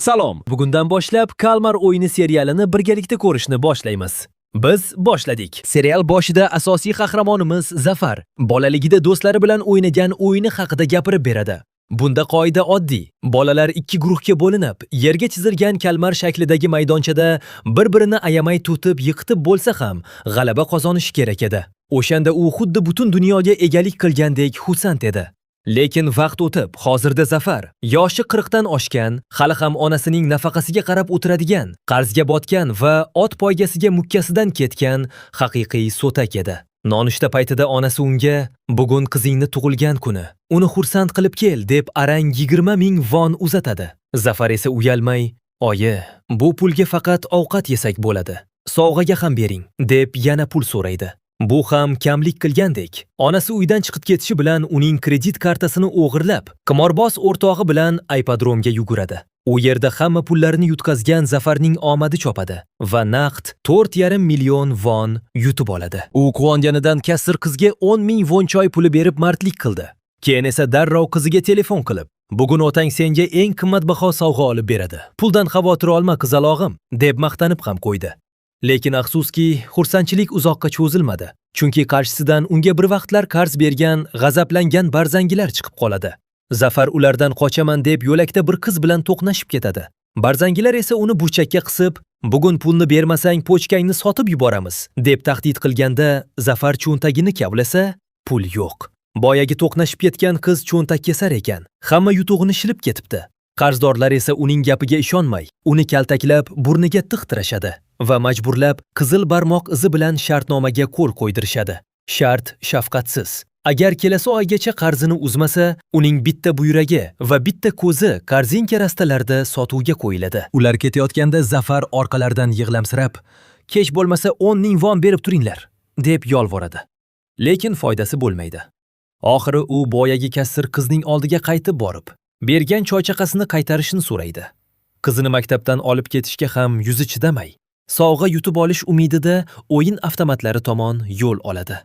Salom. Bugundan boshlab Kalmar o'yini serialini birgalikda ko'rishni boshlaymiz. Biz boshladik. Serial boshida asosiy qahramonimiz Zafar bolaligida do'stlari bilan o'ynagan o'yini haqida gapirib beradi. Bunda qoida oddiy. Bolalar ikki guruhga bo'linib, yerga chizilgan kalmar shaklidagi maydonchada bir-birini ayamay tutib, yiqitib bo'lsa ham g'alaba qozonishi kerak edi. O'shanda u xuddi butun dunyoga egalik qilgandek xursand edi. Lekin vaqt o'tib, hozirda Zafar yoshi 40 dan oshgan, hali ham onasining nafaqasiga qarab o'tiradigan, qarzga botgan va ot poygasiga mukkasidan ketgan haqiqiy so'tak edi. Nonushta paytida onasi unga "Bugun qizingni tug'ilgan kuni. Uni xursand qilib kel" deb arang 20 ming von uzatadi. Zafar esa uyalmay, "Oyi, bu pulga faqat ovqat yesak bo'ladi. Sovg'aga ham bering" deb yana pul so'raydi. Bu ham kamlik qilgandek. Onasi uydan chiqib ketishi bilan uning kredit kartasini o'g'irlab, qimorboz o'rtog'i bilan ipodromga yuguradi. U yerda hamma pullarni yutqazgan Zafarning omadi chopadi va naqd 4,5 million von yutib oladi. U quvonganidan kassir qizga 10 ming von choy puli berib mardlik qildi. Keyin esa darrov qiziga telefon qilib, "Bugun otang senga eng qimmatbaho sovg'a olib beradi. Puldan xavotir olma qizalog'im" deb maqtanib ham qo'ydi. Lekin afsuski, xursandchilik uzoqqa cho'zilmadi. Chunki qarshisidan unga bir vaqtlar qarz bergan, g'azablangan barzangilar chiqib qoladi. Zafar ulardan qochaman deb yo'lakda bir qiz bilan to'qnashib ketadi. Barzangilar esa uni burchakka qisib, "Bugun pulni bermasang pochkangni sotib yuboramiz" deb tahdid qilganda, Zafar cho'ntagini kavlasa, pul yo'q. Boyagi to'qnashib ketgan qiz cho'ntak kesar ekan. Hamma yutug'ini shilib ketibdi. Qarzdorlar esa uning gapiga ishonmay, uni kaltaklab, burniga tiqtirashadi va majburlab qizil barmoq izi bilan shartnomaga qo'l qo'ydirishadi. Shart shafqatsiz. Agar kelasi oygacha qarzini uzmasa, uning bitta buyragi va bitta ko'zi korzinka rastalarida sotuvga qo'yiladi. Ular ketayotganda Zafar orqalaridan yig'lamsirab, "Kech bo'lmasa 10 ming von berib turinglar" deb yolvoradi. Lekin foydasi bo'lmaydi. Oxiri u boyagi kassir qizning oldiga qaytib borib, bergan choychaqasini qaytarishni so'raydi. Qizini maktabdan olib ketishga ham yuzi chidamay, sovg'a yutib olish umidida o'yin avtomatlari tomon yo'l oladi.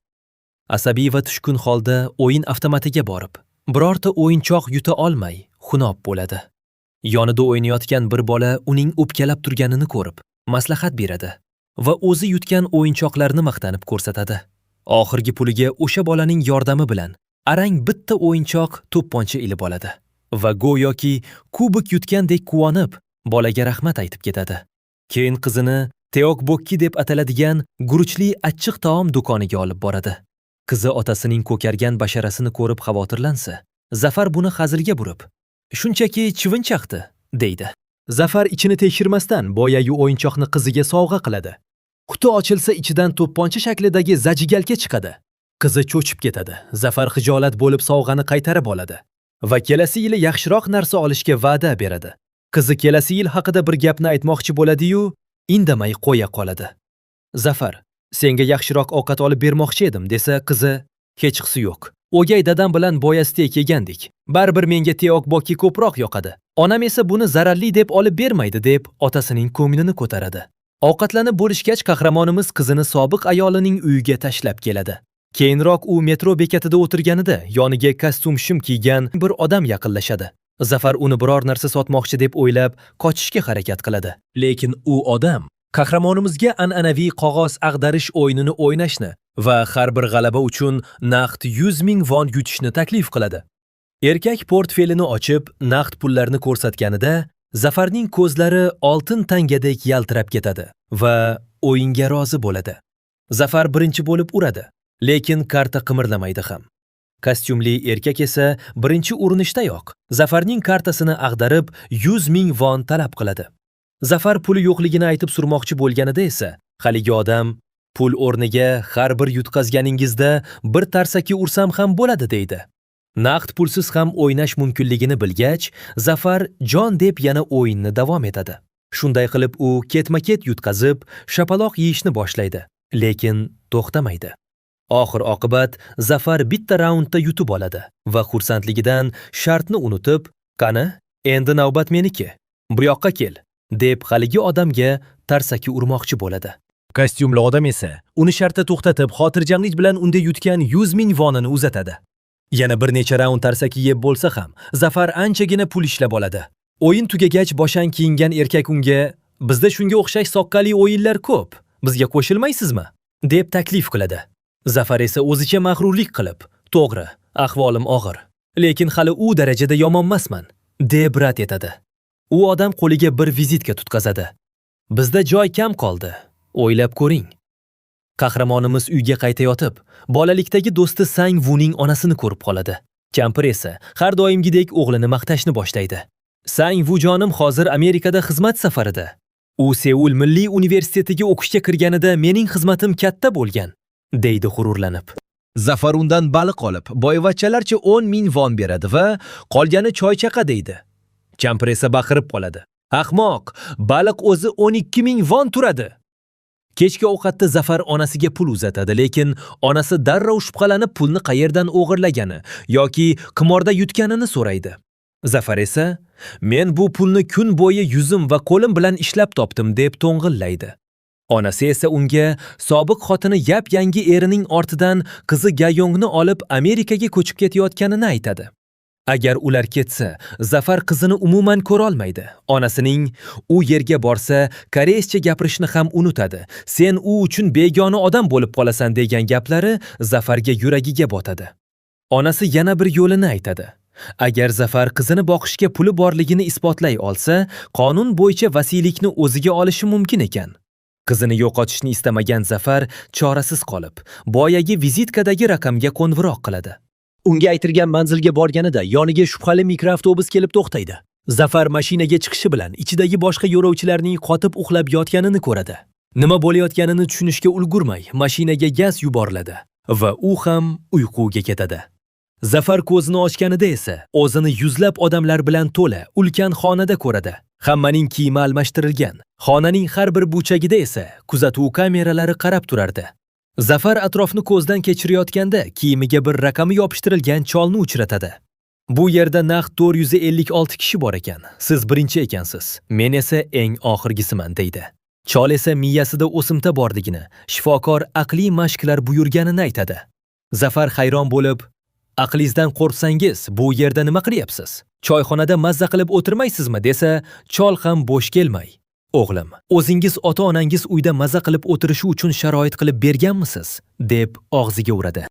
Asabiy va tushkun holda o'yin avtomatiga borib, birorta o'yinchoq yuta olmay, xunob bo'ladi. Yonida o'ynayotgan bir bola uning o'pkalab turganini ko'rib, maslahat beradi va o'zi yutgan o'yinchoqlarni maqtanib ko'rsatadi. Oxirgi puliga o'sha bolaning yordami bilan arang bitta o'yinchoq to'pponcha ilib oladi va go'yoki kubik yutgandek quvonib, bolaga rahmat aytib ketadi. Keyin qizini Teokbokki deb ataladigan guruchli achchiq taom do'koniga olib boradi. Qizi otasining ko'kargan basharasini ko'rib xavotirlansa, Zafar buni hazilga burib, "Shunchaki chivin chaqdi" deydi. Zafar ichini tekshirmasdan boyagi o'yinchoqni qiziga sovg'a qiladi. Quti ochilsa ichidan to'pponcha shaklidagi zajigalka chiqadi. Qizi cho'chib ketadi. Zafar xijolat bo'lib sovg'ani qaytarib oladi va kelasi yili yaxshiroq narsa olishga va'da beradi. Qizi kelasi yil haqida bir gapni aytmoqchi bo'ladi-yu, indamay qo'ya qoladi. Zafar, "Senga yaxshiroq ovqat olib bermoqchi edim" desa, qizi, "Hechqisi yo'q. O'gay dadam bilan boyastek yegandik. Baribir menga Teokbokki ko'proq yoqadi. Onam esa buni zararli deb olib bermaydi" deb otasining ko'nglini ko'taradi. Ovqatlanib bo'lishgach, qahramonimiz qizini sobiq ayolining uyiga tashlab keladi. Keyinroq u metro bekatida o'tirganida yoniga kostyum shim kiygan bir odam yaqinlashadi. Zafar uni biror narsa sotmoqchi deb o'ylab, qochishga harakat qiladi. Lekin u odam qahramonimizga an'anaviy qog'oz ag'darish o'yinini o'ynashni va har bir g'alaba uchun naqd 100 ming von yutishni taklif qiladi. Erkak portfelini ochib, naqd pullarni ko'rsatganida, Zafarning ko'zlari oltin tangadek yaltirab ketadi va o'yinga rozi bo'ladi. Zafar birinchi bo'lib uradi, lekin karta qimirlamaydi ham. Kostyumli erkak esa birinchi urinishdayoq Zafarning kartasini ag'darib 100 ming von talab qiladi. Zafar puli yo'qligini aytib surmoqchi bo'lganida esa, haligi odam "Pul o'rniga har bir yutqazganingizda bir tarsaki ursam ham bo'ladi" deydi. Naqd pulsiz ham o'ynash mumkinligini bilgach, Zafar jon deb yana o'yinni davom etadi. Shunday qilib u ketma-ket yutqazib, shapaloq yeyishni boshlaydi, lekin to'xtamaydi. Oxir oqibat Zafar bitta raundda yutib oladi va xursandligidan shartni unutib, "Qani, endi navbat meniki. Bu yoqqa kel" deb haligi odamga tarsaki urmoqchi bo'ladi. Kostyumli odam esa uni shartda to'xtatib, xotirjamlik bilan unda yutgan 100 ming vonini uzatadi. Yana bir necha raund tarsaki yeb bo'lsa ham, Zafar anchagina pul ishlab oladi. O'yin tugagach boshan kiyingan erkak unga "Bizda shunga o'xshash soqqali o'yinlar ko'p. Bizga qo'shilmaysizmi?" deb taklif qiladi. Zafar esa o'zicha mag'rurlik qilib, "To'g'ri, ahvolim og'ir, lekin hali u darajada yomonmasman" deb rad etadi. U odam qo'liga bir vizitka tutqazadi. "Bizda joy kam qoldi. O'ylab ko'ring." Qahramonimiz uyga qaytayotib, bolalikdagi do'sti Sang Vuning onasini ko'rib qoladi. Kampir esa har doimgidek o'g'lini maqtashni boshlaydi. "Sang Vu jonim hozir Amerikada xizmat safarida. U Seul Milliy universitetiga o'qishga kirganida mening xizmatim katta bo'lgan", deydi g'ururlanib. Zafar undan baliq olib, boyvachchalarcha 10 ming von beradi va qolgani choy-chaqa deydi. Kampir esa baqirib qoladi. "Ahmoq, baliq o'zi 12 ming von turadi." Kechki ovqatda Zafar onasiga pul uzatadi, lekin onasi darrov shubhalanib pulni qayerdan o'g'irlagani yoki qimorda yutganini so'raydi. Zafar esa "Men bu pulni kun bo'yi yuzim va qo'lim bilan ishlab topdim" deb to'ng'illaydi. Onasi esa unga sobiq xotini yap-yangi erining ortidan qizi Gayongni olib Amerikaga ko'chib ketayotganini aytadi. Agar ular ketsa, Zafar qizini umuman ko'ra olmaydi. Onasining "U yerga borsa, koreyscha gapirishni ham unutadi. Sen u uchun begona odam bo'lib qolasan" degan gaplari Zafarga yuragiga botadi. Onasi yana bir yo'lini aytadi. Agar Zafar qizini boqishga puli borligini isbotlay olsa, qonun bo'yicha vasiylikni o'ziga olishi mumkin ekan. Qizini yo'qotishni istamagan Zafar chorasiz qolib, boyagi vizitkadagi raqamga qo'ng'iroq qiladi. Unga aytilgan manzilga borganida yoniga shubhali mikroavtobus kelib to'xtaydi. Zafar mashinaga chiqishi bilan ichidagi boshqa yo'lovchilarning qotib uxlab yotganini ko'radi. Nima bo'layotganini tushunishga ulgurmay, mashinaga gaz yuboriladi va u ham uyquga ketadi. Zafar ko'zini ochganida esa o'zini yuzlab odamlar bilan to'la ulkan xonada ko'radi. Hammaning kiyimi almashtirilgan. Xonaning har bir burchagida esa kuzatuv kameralari qarab turardi. Zafar atrofni ko'zdan kechirayotganda kiyimiga bir raqami yopishtirilgan cholni uchratadi. "Bu yerda naqd 456 kishi bor ekan. Siz birinchi ekansiz. Men esa eng oxirgisiman" deydi. Chol esa miyasida o'simta borligini, shifokor aqliy mashqlar buyurganini aytadi. Zafar hayron bo'lib, "Aqlingizdan qo'rqsangiz, bu yerda nima qilyapsiz? Choyxonada mazza qilib o'tirmaysizmi?" desa, chol ham bo'sh kelmay, "O'g'lim, o'zingiz ota-onangiz uyda mazza qilib o'tirishi uchun sharoit qilib berganmisiz?" deb og'ziga uradi.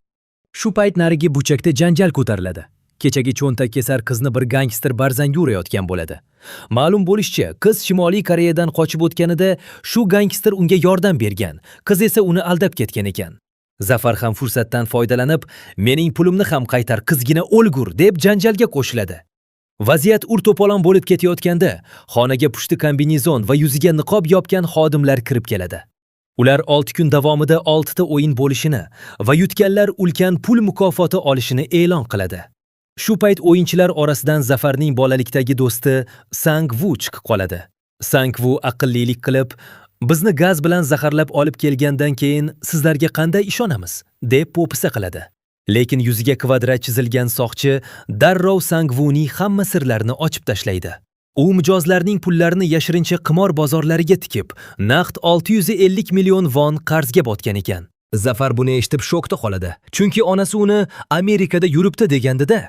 Shu payt narigi burchakda janjal ko'tariladi. Kechagi cho'ntak kesar qizni bir gangster barzangi urayotgan bo'ladi. Ma'lum bo'lishicha, qiz Shimoliy Koreyadan qochib o'tganida shu gangster unga yordam bergan. Qiz esa uni aldab ketgan ekan. Zafar ham fursatdan foydalanib, "Mening pulimni ham qaytar, qizgina o'lgur" deb janjalga qo'shiladi. Vaziyat ur-to'polon bo'lib ketayotganda, xonaga pushti kombinezon va yuziga niqob yopgan xodimlar kirib keladi. Ular 6 kun davomida 6 ta o'yin bo'lishini va yutganlar ulkan pul mukofoti olishini e'lon qiladi. Shu payt o'yinchilar orasidan Zafarning bolalikdagi do'sti Sang Vu chiqib qoladi. Sang Vu aqllilik qilib, "Bizni gaz bilan zaharlab olib kelgandan keyin sizlarga qanday ishonamiz?" deb po'pisa qiladi. Lekin yuziga kvadrat chizilgan soqchi darrov Sang Vuning hamma sirlarini ochib tashlaydi. U mijozlarning pullarini yashirincha qimor bozorlariga tikib, naqd 650 million von qarzga botgan ekan. Zafar buni eshitib shokda qoladi, chunki onasi uni Amerikada yuribdi degandida.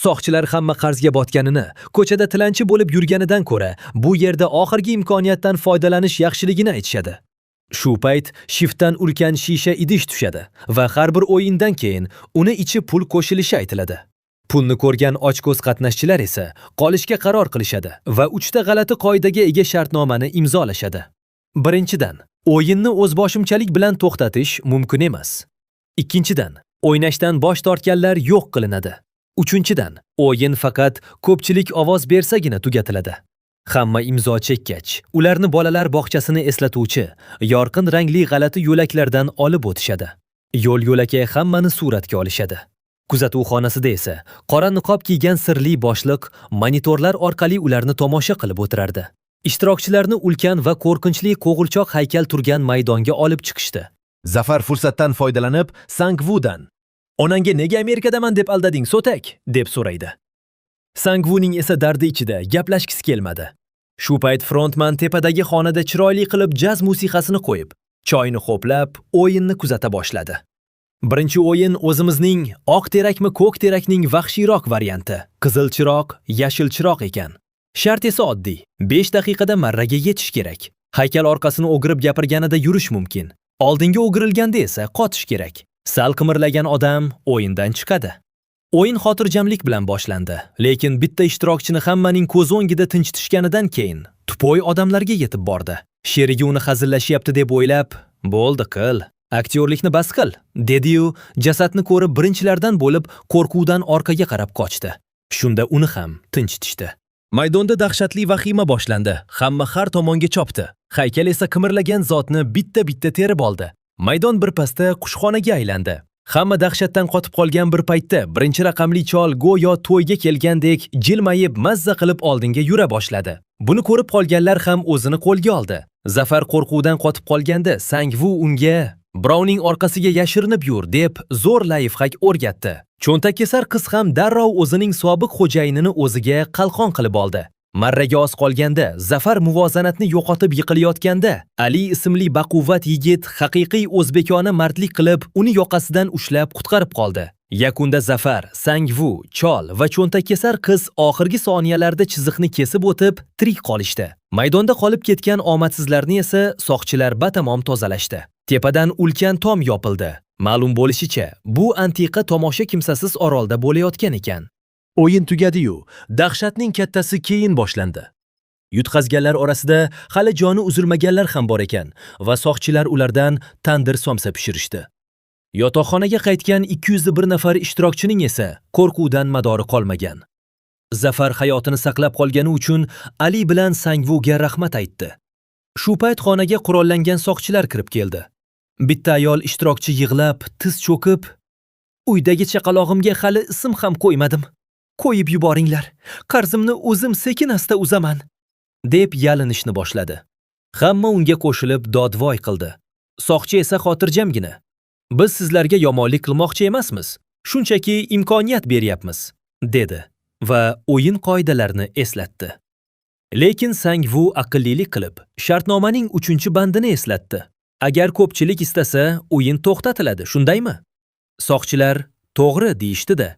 Soqchilar hamma qarzga botganini, ko'chada tilanchi bo'lib yurganidan ko'ra, bu yerda oxirgi imkoniyatdan foydalanish yaxshiligini aytishadi. Shu payt shiftdan ulkan shisha idish tushadi va har bir o'yindan keyin uni ichi pul qo'shilishi aytiladi. Pulni ko'rgan ochko'z qatnashchilar esa qolishga qaror qilishadi va 3 ta g'alati qoidaga ega shartnomani imzolashadi. Birinchidan, o'yinni o'zboshimchalik bilan to'xtatish mumkin emas. Ikkinchidan, o'ynashdan bosh tortganlar yo'q qilinadi. Uchinchidan, o'yin faqat ko'pchilik ovoz bersagina tugatiladi. Hamma imzo chekkach, ularni bolalar bog'chasini eslatuvchi yorqin rangli g'alati yo'laklardan olib o'tishadi. Yo'l-yo'lakay hammani suratga olishadi. Kuzatuv xonasida esa qora niqob kiygan sirli boshliq monitorlar orqali ularni tomosha qilib o'tirardi. Ishtirokchilarni ulkan va qo'rqinchli qo'g'irchoq haykal turgan maydonga olib chiqishdi. Zafar fursatdan foydalanib Sang Vudan "Onangga nega Amerikadaman deb aldading, so'tak?" deb so'raydi. Sang Vuning esa dardi ichida gaplashgisi kelmadi. Shu payt frontman tepadagi xonada chiroyli qilib jaz musiqasini qo'yib, choyni xo'plab, o'yinni kuzata boshladi. Birinchi o'yin o'zimizning oq terakmi ko'k terakning vahshiyroq varianti. Qizil chiroq, yashil chiroq ekan. Shart esa oddiy. 5 daqiqada marraga yetish kerak. Haykal orqasini o'girib gapirganida yurish mumkin. Oldinga o'girilganda esa qotish kerak. Sal qimirlagan odam o'yindan chiqadi. O'yin xotirjamlik bilan boshlandi, lekin bitta ishtirokchini hammaning ko'z o'ngida tinchitishganidan keyin tupoy odamlarga yetib bordi. Sherigi uni hazillashyapti deb o'ylab, "Bo'ldi qil, aktyorlikni bas qil", dedi-yu, jasadni ko'rib birinchilardan bo'lib qo'rquvdan orqaga qarab qochdi. Shunda uni ham tinchitishdi. Maydonda dahshatli vahima boshlandi. Hamma har tomonga chopdi. Haykal esa qimirlagan zotni bitta-bitta terib oldi. Maydon birpasda qushxonaga aylandi. Hamma dahshatdan qotib qolgan bir paytda birinchi raqamli chol go'yo to'yga kelgandek jilmayib mazza qilib oldinga yura boshladi. Buni ko'rib qolganlar ham o'zini qo'lga oldi. Zafar qo'rquvdan qotib qolganda Sangvu unga "Birovning orqasiga yashirinib yur" deb zo'r layfhak o'rgatdi. Cho'ntakkesar qiz ham darrov o'zining sobiq xo'jayinini o'ziga qalqon qilib oldi. Marraga oz qolganda, Zafar muvozanatni yo'qotib yiqilayotganda, Ali ismli baquvvat yigit haqiqiy o'zbekona mardlik qilib, uni yoqasidan ushlab qutqarib qoldi. Yakunda Zafar, Sangvu, chol va cho'ntakkesar qiz oxirgi soniyalarda chiziqni kesib o'tib, tirik qolishdi. Maydonda qolib ketgan omadsizlarni esa soqchilar batamom tozalashdi. Tepadan ulkan tom yopildi. Ma'lum bo'lishicha, bu antiqa tomosha kimsasiz orolda bo'layotgan ekan. O'yin tugadi-yu, dahshatning kattasi keyin boshlandi. Yutqazganlar orasida hali joni uzilmaganlar ham bor ekan va soqchilar ulardan tandir somsa pishirishdi. Yotoqxonaga qaytgan 201 nafar ishtirokchining esa qo'rquvdan madori qolmagan. Zafar hayotini saqlab qolgani uchun Ali bilan Sangvuga rahmat aytdi. Shu payt xonaga qurollangan soqchilar kirib keldi. Bitta ayol ishtirokchi yig'lab, tiz cho'kib, "Uydagi chaqalog'imga hali ism ham qo'ymadim. Qo'yib yuboringlar. Qarzimni o'zim sekin-asta uzaman", deb yalinishni boshladi. Hamma unga qo'shilib dodvoy qildi. Soqchi esa xotirjamgina: "Biz sizlarga yomonlik qilmoqchi emasmiz. Shunchaki imkoniyat beryapmiz", dedi va o'yin qoidalarini eslatdi. Lekin Sangvu aqllilik qilib, shartnomaning 3-bandini eslatdi. Agar ko'pchilik istasa, o'yin to'xtatiladi, shundaymi? Soqchilar "To'g'ri" deyishdi-da.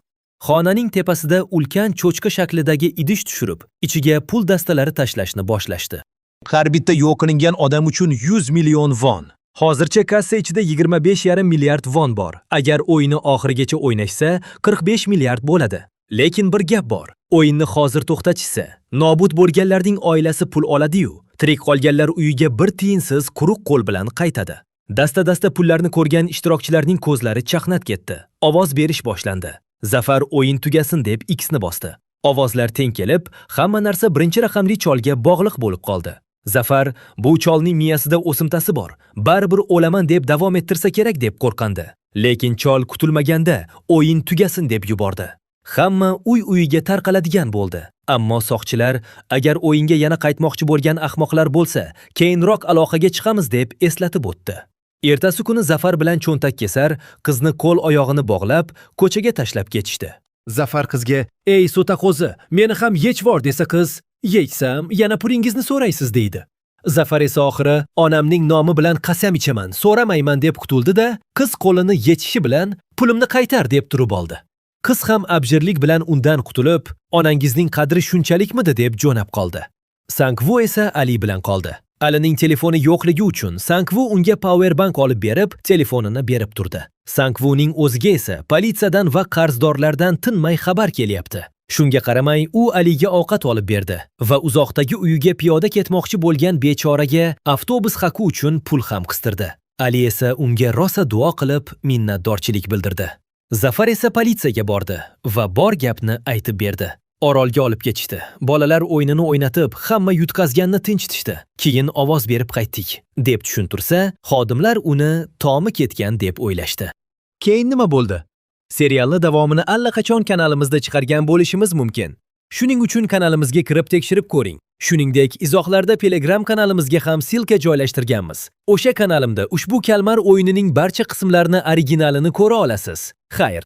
Xonaning tepasida ulkan cho'chqa shaklidagi idish tushirib, ichiga pul dastalari tashlashni boshlashdi. Har bitta yo'q qilingan odam uchun 100 million von. Hozircha kassa ichida 25,5 milliard von bor. Agar o'yini oxirigacha o'ynashsa, 45 milliard bo'ladi. Lekin bir gap bor. O'yinni hozir to'xtatishsa, nobud bo'lganlarning oilasi pul oladi-yu, tirik qolganlar uyiga bir tiyinsiz quruq qo'l bilan qaytadi. Dasta-dasta pullarni ko'rgan ishtirokchilarning ko'zlari chaqnab ketdi. Ovoz berish boshlandi. Zafar o'yin tugasin deb X'ni bosdi. Ovozlar teng kelib, hamma narsa birinchi raqamli cholga bog'liq bo'lib qoldi. Zafar bu cholning miyasida o'simtasi bor, baribir o'laman deb davom ettirsa kerak deb qo'rqandi. Lekin chol kutilmaganda o'yin tugasin deb yubordi. Hamma uy-uyiga tarqaladigan bo'ldi. Ammo soqchilar agar o'yinga yana qaytmoqchi bo'lgan ahmoqlar bo'lsa, keyinroq aloqaga chiqamiz deb eslatib o'tdi. Ertasi kuni Zafar bilan cho'ntakkesar qizni qo'l oyog'ini bog'lab, ko'chaga tashlab ketishdi. Zafar qizga "Ey so'taqo'zi, meni ham yechvor" desa qiz, "Yeksam, yana pulingizni so'raysiz" deydi. Zafar esa oxiri "Onamning nomi bilan qasam ichaman, so'ramayman" deb qutuldi-da, qiz qo'lini yechishi bilan "Pulimni qaytar" deb turib oldi. Qiz ham abjirlik bilan undan qutulib, "Onangizning qadri shunchalikmidi" deb jo'nab qoldi. Sangvu esa Ali bilan qoldi. Alining telefoni yo'qligi uchun Sangvu unga powerbank olib berib, telefonini berib turdi. Sangvuning o'ziga esa politsiyadan va qarzdorlardan tinmay xabar kelyapti. Shunga qaramay, u Aliga ovqat olib berdi va uzoqdagi uyiga piyoda ketmoqchi bo'lgan bechoraga avtobus haqi uchun pul ham qistirdi. Ali esa unga rosa duo qilib, minnatdorchilik bildirdi. Zafar esa politsiyaga bordi va bor gapni aytib berdi. Orolga olib ketishdi. Bolalar o'yinini o'ynatib, hamma yutqazganni tinchitishdi. Keyin ovoz berib qaytdik, deb tushuntirsa, xodimlar uni tomi ketgan deb o'ylashdi. Keyin nima bo'ldi? Serialni davomini allaqachon kanalimizda chiqargan bo'lishimiz mumkin. Shuning uchun kanalimizga kirib tekshirib ko'ring. Shuningdek, izohlarda Telegram kanalimizga ham silka joylashtirganmiz. O'sha kanalimda ushbu kalmar o'yinining barcha qismlarini originalini ko'ra olasiz. Xayr.